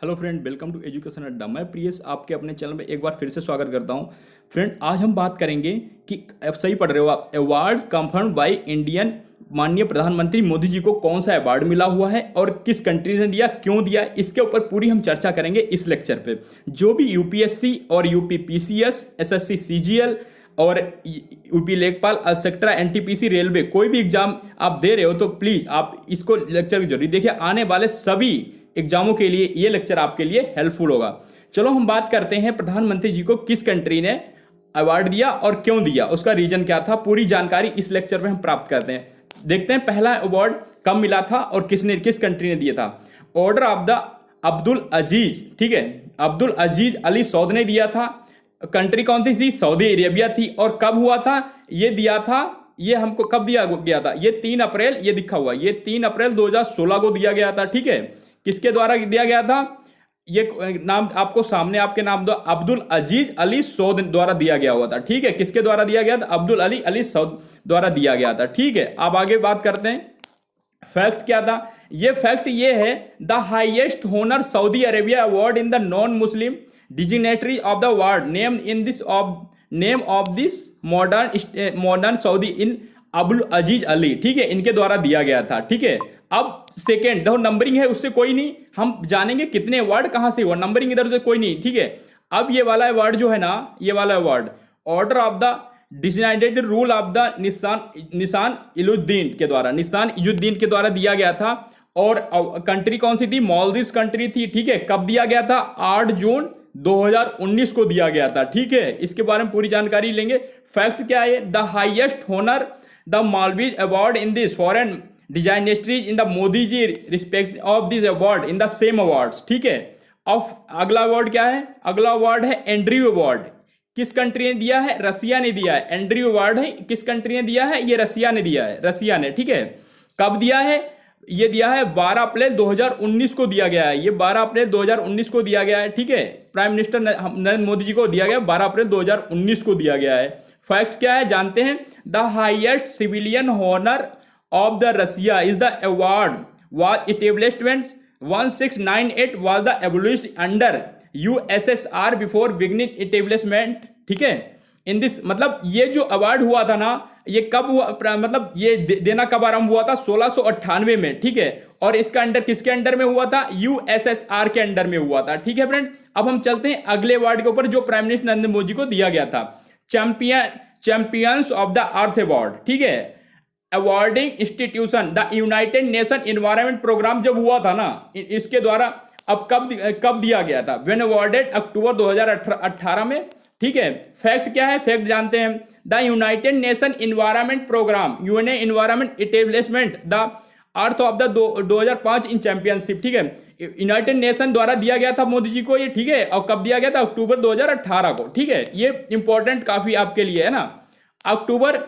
Hello friend, welcome to education Adda. मैं Prius आपके अपने चैनल में एक बार फिर से स्वागत करता हूं। फ्रेंड, आज हम बात करेंगे कि अब सही पढ़ रहे हो आप, अवार्ड कंफर्म बाय इंडियन, माननीय प्रधानमंत्री मोदी जी को कौन सा अवार्ड मिला हुआ है और किस कंट्री ने दिया, क्यों दिया, इसके ऊपर पूरी हम चर्चा करेंगे इस लेक्चर पे। जो भी यूपीएससी और यूपी पीसीएस, एसएससी सीजीएल और यूपी लेखपाल, सेक्ट्रा, एनटीपीसी, रेलवे, कोई भी एग्जाम आप दे रहे हो तो प्लीज आप इसको लेक्चर की जरूरी देखिए। आने वाले सभी एग्जामों के लिए ये लेक्चर आपके लिए हेल्पफुल होगा। चलो हम बात करते हैं प्रधानमंत्री जी को किस कंट्री ने अवार्ड दिया और क्यों दिया, उसका रीजन क्या था, पूरी जानकारी इस लेक्चर में हम प्राप्त करते हैं। देखते हैं पहला अवार्ड कब मिला था और किस कंट्री ने दिया था। ऑर्डर ऑफ द अब्दुल अजीज, ठीक है, अब्दुल अजीज अली सौद ने दिया था। कंट्री कौन थी? सऊदी अरेबिया थी। और कब हुआ था ये दिया था, ये हमको कब दिया गया था? ये 3 अप्रैल, ये दिखा हुआ, ये 3 अप्रैल 2016 को दिया गया था। ठीक है, किसके द्वारा दिया गया था? ये नाम आपको सामने आपके नाम दो, अब्दुल अजीज अली सौद द्वारा दिया गया हुआ था। ठीक है, किसके द्वारा दिया गया था? अब्दुल अली सौद द्वारा दिया गया था। ठीक है, अब आगे बात करते हैं। फैक्ट क्या था? ये फैक्ट ये है, the highest honour Saudi Arabia award in the non Muslim dignitary of the world name in this of name of this modern Saudi in Abdul Aziz Ali. ठीक है, इनके द्वारा दिया गया था। ठीक है, अब सेकेंड देखो, नंबरिंग है उससे कोई नहीं, हम जानेंगे कितने अवार्ड कहां से हुआ, नंबरिंग इधर से कोई नहीं। ठीक है, अब ये वाला अवार्ड जो है ना, ये वाला award order of the designated rule of the निशान इजुद्दीन के द्वारा, निशान इजुद्दीन के द्वारा दिया गया था। और कंट्री कौन सी थी? मालदीव्स कंट्री थी। ठीक है, कब दिया गया था? 8 जून 2019 को दिया गया था। ठीक है, इसके बारे में पूरी जानकारी लेंगे। फैक्ट क्या है? The highest honour the Maldives award in this foreign dignitaries in the Modi ji respect of this award in the same awards. ठीक है, अब अगला अवार्ड क्या है? अगला अवार्ड है एंड्रयू अवार्ड। किस कंट्री ने दिया है? रसिया ने दिया है। एंड्रयू अवार्ड है, किस कंट्री ने दिया है? ये रसिया ने दिया है, रसिया ने। ठीक है, कब दिया है? ये दिया है 12 अप्रैल 2019 को दिया गया है। ये 12 अप्रैल 2019 को दिया गया है। ठीक है, प्राइम मिनिस्टर नरेंद्र मोदी जी को दिया गया, 12 अप्रैल 2019 को दिया गया है। फैक्ट क्या है जानते हैं? The highest civilian honour of the Russia is the award was establishment 1698 was the abolished under USSR before beginning establishment। ठीक है, इन दिस मतलब ये जो अवार्ड हुआ था ना, ये कब हुआ, मतलब ये देना कब आरंभ हुआ था? 1698 में। ठीक है, और इसका अंडर किसके अंडर में हुआ था? यूएसएसआर के अंडर में हुआ था। ठीक है फ्रेंड, अब हम चलते हैं अगले अवार्ड के ऊपर जो प्राइम मिनिस्टर नरेंद्र मोदी को दिया गया था, champions of the earth award. ठीक है, awarding institution the United Nation environment programme जब हुआ था ना, इसके द्वारा अब कब दिया गया था? व्हेन अवार्डेड अक्टूबर 2018 में। ठीक है, फैक्ट क्या है? फैक्ट जानते हैं। The United Nation environment programme UNA environment establishment the earth of the 2005 in championship. ठीक है, यूनाइटेड नेशन द्वारा दिया गया था मोदी जी को ये। ठीक है, और कब दिया गया था? अक्टूबर 2018 को। ठीक है, ये इंपॉर्टेंट काफी आपके लिए है ना, अक्टूबर।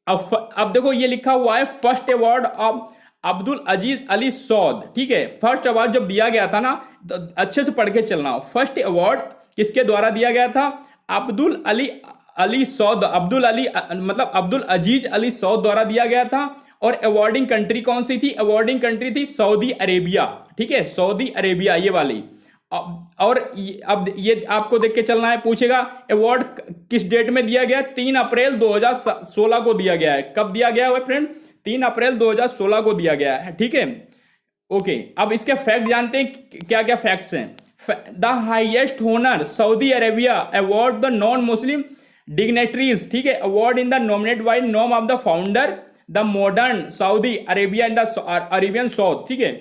अब देखो ये लिखा हुआ है first award of Abdul Aziz Ali Saud. ठीक है, फर्स्ट अवार्ड जब दिया गया था ना, तो अच्छे से पढ़ के चलना। फर्स्ट अवार्ड किसके द्वारा दिया गया था? अब्दुल अली सौद, अब्दुल अली मतलब अब्दुल अजीज अली सौद द्वारा दिया गया था। और अवार्डिंग कंट्री कौन सी थी? अवार्डिंग कंट्री थी सऊदी अरेबिया। ठीक है, सऊदी अरेबिया ये वाली। और अब ये आपको देख के चलना है, पूछेगा अवार्ड किस डेट में दिया गया? 3 अप्रैल 2016 को दिया गया है। कब दिया गया है फ्रेंड? 3 अप्रैल 2016 को दिया गया है। ठीक है, ओके, अब इसके फैक्ट जानते हैं क्या क्या फैक्ट्स हैं। The highest honour Saudi Arabia award the non Muslim dignitaries. ठीक है, award in the nominate by name of the founder the modern Saudi Arabia in the Arabian south. ठीक है,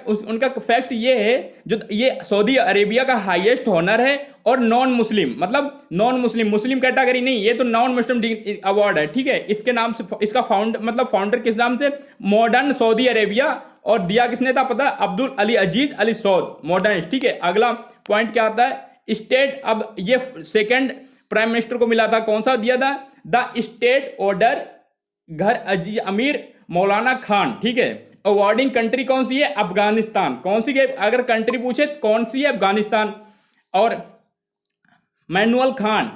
उनका फैक्ट ये है, जो ये सऊदी अरेबिया का हाईएस्ट ऑनर है और नॉन मुस्लिम, मतलब नॉन मुस्लिम कैटेगरी नहीं, ये तो नॉन मुस्लिम अवार्ड है। ठीक है, इसके नाम से इसका फाउंडर किस नाम से? Modern Saudi Arabia. और दिया किसने था पता? अब्दुल अली अजीज अली सौद, मॉडर्न। ठीक है, अगला पॉइंट क्या आता है? स्टेट, अब ये सेकेंड प्राइम मिनिस्टर को मिला था, कौन सा दिया था? द स्टेट ऑर्डर घर अमीर मौलाना खान। ठीक है, अवार्डिंग कंट्री कौन सी है? अफगानिस्तान। कौन सी है? अगर कंट्री पूछे कौन सी है? अफगानिस्तान। और मैनुअल खान।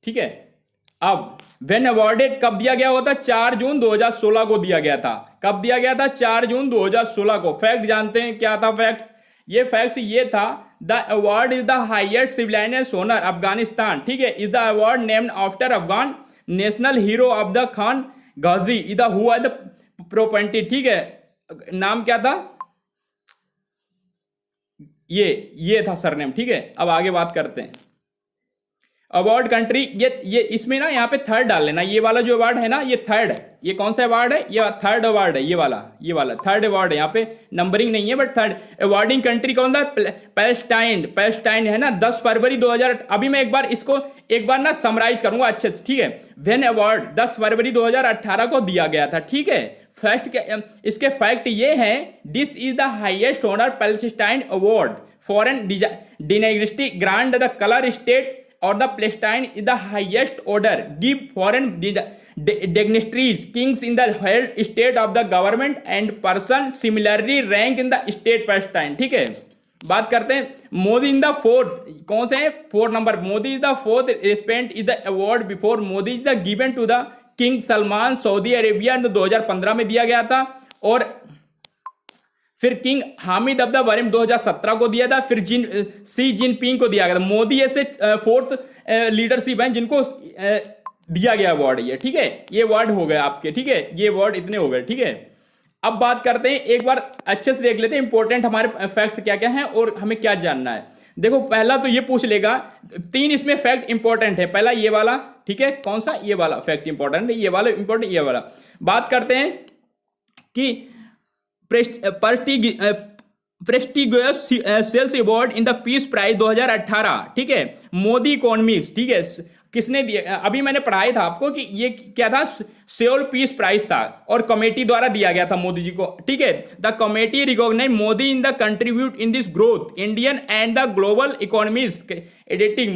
ठीक है, अब व्हेन अवॉर्डेड कब दिया गया होता? 4 जून 2016 को दिया गया था। कब दिया गया था? 4 जून 2016 को। फैक्ट जानते हैं क्या था फैक्ट्स? ये फैक्ट ये था, the award is the highest civilian honour Afghanistan, ठीक है, is the award named after Afghan national hero of the Khan Ghazi is the who are the property, ठीक है, नाम क्या था? ये था सरनेम, ठीक है। अब आगे बात करते हैं अवार्ड कंट्री। ये इसमें ना यहाँ पे थर्ड डाल लेना, ये वाला जो अवार्ड है ना ये थर्ड है। ये कौन सा अवार्ड है? ये थर्ड अवार्ड है, ये वाला थर्ड अवार्ड है। यहाँ पे नंबरिंग नहीं है बट थर्ड। अवार्डिंग कंट्री कौन था? पैलेस्टाइन है ना, 10 फरवरी 2000। अभी मैं एक बार ना समराइज करूंगा अच्छे से, ठीक है। वेन अवार्ड 10 फरवरी 2018 को दिया गया था, ठीक है। इसके फैक्ट ये है, this is the highest honour Palestine award foreign डिनेग्रिटी ग्रांड द कलर स्टेट और the Palestine is the highest order give foreign dignitaries kings in the held state of the government and person similarly rank in the state Palestine, ठीक है। बात करते हैं Modi in the fourth, कौन से 4 number? Modi is the fourth recipient is the award before Modi is the given to the king Salman Saudi Arabia 2015 में दिया गया था, और फिर किंग हामिद अब्दा बरीम 2017 को दिया था, फिर सी जिनपिंग को दिया गया था। मोदी ऐसे 4th लीडरशिप हैं जिनको दिया गया अवार्ड, ये ठीक है। ये अवार्ड हो गए आपके, ठीक है, ये अवार्ड इतने हो गए, ठीक है। अब बात करते हैं, एक बार अच्छे से देख लेते हैं इंपॉर्टेंट हमारे फैक्ट्स क्या क्या हैं और हमें क्या जानना है। देखो पहला तो ये पूछ लेगा, 3 इसमें फैक्ट इंपॉर्टेंट है। पहला ये वाला, ठीक है, कौन सा? ये वाला फैक्ट इंपॉर्टेंट है, ये वाला इंपॉर्टेंट, ये वाला। बात करते हैं कि prestigious Seoul award in the peace prize 2018, ठीक है, मोदी इकोनॉमिस्ट, ठीक है, किसने दिया? अभी मैंने पढ़ाया था आपको कि ये क्या था, सेउल पीस प्राइज था और कमेटी द्वारा दिया गया था मोदी जी को, ठीक है। The committee recognise Modi in the contribute in this growth Indian and the global economies editing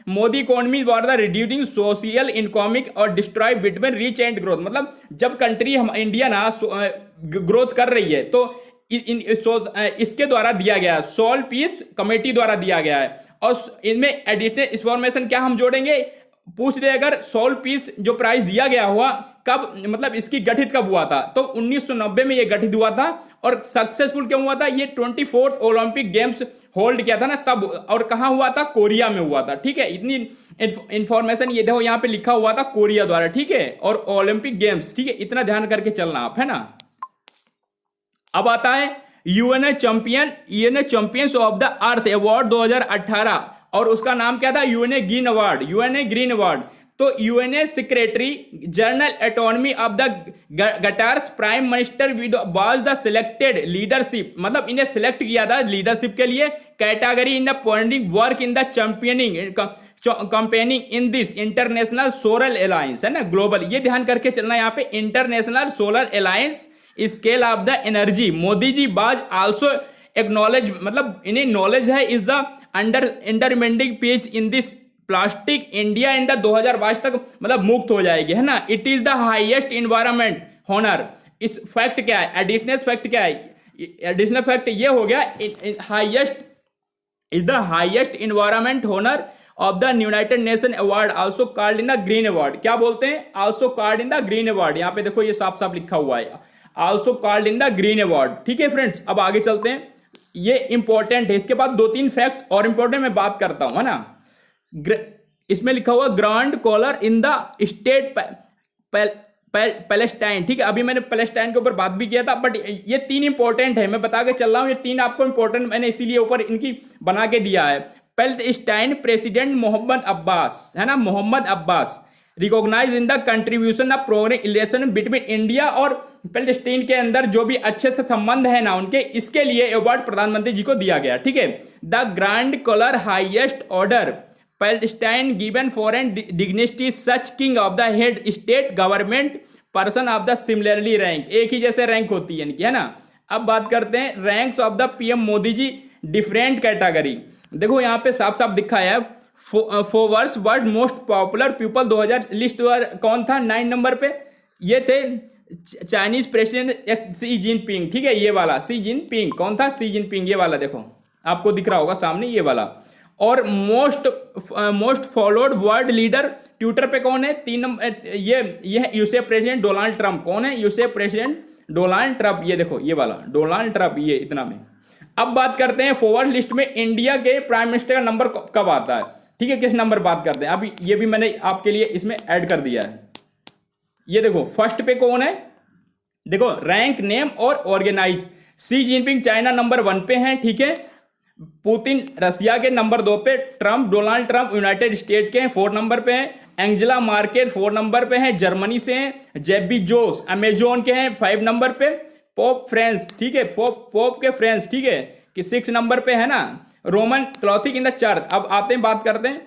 Modi economy for the reducing social economic और destroy between rich and growth. मतलब जब कंट्री हम इंडिया ना ग्रोथ कर रही है तो इसके द्वारा दिया गया, सोल पीस कमेटी द्वारा दिया गया है। और इनमें एडिशनल इंफॉर्मेशन क्या हम जोड़ेंगे, पूछ दे अगर सोल पीस जो प्राइज दिया गया हुआ कब, मतलब इसकी गठित कब हुआ था, तो 1990 में ये गठित हुआ था। और सक्सेसफुल क्यों हुआ था? ये 24th ओलंपिक गेम्स होल्ड किया था ना तब, और कहाँ हुआ था? कोरिया में हुआ था, ठीक है। इतनी इंफॉर्मेशन ये देखो यहाँ पे लिखा हुआ था कोरिया द्वारा, ठीक है, और ओलंपिक गेम्स, ठीक है, इतना ध्यान करके चलना आप, है ना। अब आता है UNA champions of the earth award 2018, और उसका नाम क्या था? UNA green award. तो UNA secretary general Antonio of the Guterres prime minister was the selected leadership, मतलब इन्हें सिलेक्ट किया था लीडरशिप के लिए, category in the pointing work in the campaigning in this international solar alliance, है ना, global. ये ध्यान करके चलना यहाँ पे, international solar alliance scale of the energy. Modi ji was also acknowledge, मतलब इन्हें नॉलेज है, is the undermining page in this plastic India in the 2022 तक मतलब मुक्त हो जाएगी, है ना। It is the highest environment honour. इस फैक्ट क्या है? एडिशनल फैक्ट क्या है? एडिशनल फैक्ट ये हो गया, highest is the highest environment honour of the United Nation award also called in the green award. क्या बोलते हैं? Also called in the green award. यहाँ पे देखो ये साफ साफ लिखा हुआ है, also called in the green award, ठीक है फ्रेंड्स। अब आगे चलते हैं, ये इंपॉर्टेंट है। इसके बाद 2-3 फैक्ट्स और इंपॉर्टेंट मैं बात करता हूं, है ना। इसमें लिखा हुआ grand collar in the state Palestine, ठीक है। अभी मैंने पैलेस्टाइन के ऊपर बात भी किया था, बट ये 3 इंपॉर्टेंट है, मैं बता के चल रहा हूं। ये 3 आपको इंपॉर्टेंट मैंने इसीलिए ऊपर इनकी बना के दिया है। पैलेस्टाइन प्रेसिडेंट मोहम्मद अब्बास, है ना, Mohammad Abbas recognise in the contribution of foreign relation between India और पैलेस्टाइन के अंदर जो भी अच्छे से संबंध है ना उनके, इसके लिए अवार्ड प्रधानमंत्री जी को दिया गया, ठीक है। The grand collar highest order Palestine given foreign dignity such king of the head state government person of the similarly rank, एक ही जैसे रैंक होती है इनकी, है ना। अब बात करते हैं ranks of the PM Modi ji different category. देखो यहाँ पे साफ साफ दिखा है, Forbes world most popular people 2000 list कौन था 9 नंबर पे? ये थे चाइनीज प्रेसिडेंट सी जिनपिंग, ठीक है, ये वाला सी जिनपिंग। कौन था? सी जिनपिंग, ये वाला देखो आपको दिख रहा होगा सामने, ये वाला। और most followed world leader Twitter पे कौन है? 3 नंबर, ये यूएसए प्रेसिडेंट डोनाल्ड ट्रंप। कौन है? USA president Donald Trump. ये देखो, ये वाला डोनाल्ड ट्रंप, ये इतना में। अब बात करते हैं फॉरवर्ड लिस्ट में इंडिया के प्राइम मिनिस्टर का नंबर कब आता है, ठीक है, किस नंबर बात करते हैं। अब ये भी मैंने आपके लिए इसमें ऐड कर दिया है। ये देखो फर्स्ट पे कौन है, देखो रैंक, नेम और organise. Xi Jinping China number 1 पे हैं, ठीक है। पुतिन रसिया के नंबर 2 पे, Trump Donald Trump United state के हैं 4 नंबर पे हैं, एंजेला मार्केल 4 नंबर पे हैं, जर्मनी से हैं, जेफ बेजोस अमेजोन के हैं 5 नंबर पे, पोप फ्रांस, ठीक है, पोप के फ्रांस, ठीक है, कि 6 नंबर पे है ना, रोमन क्लॉथिक इन द चर्च। अब आते हैं, बात करते हैं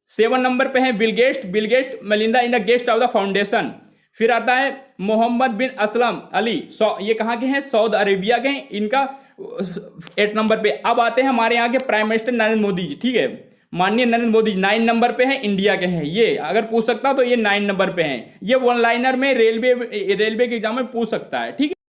7 नंबर पे हैं Bill Gates Melinda in the guest of the foundation. फिर आता है मोहम्मद बिन असलम अली, ये कहाँ के हैं? सऊदी अरेबिया के हैं, इनका 8 नंबर पे। अब आते हैं हमारे यहाँ के प्राइम मिनिस्टर नरेंद्र मोदी जी, ठीक है, माननीय नरेंद्र मोदी 9 नंबर पे हैं, इंडिया के हैं। ये अगर पूछ सकता तो ये 9 नंबर पे हैं। ये वन लाइनर में रेलवे के एग्जाम में पूछ सकता है, ठीक है।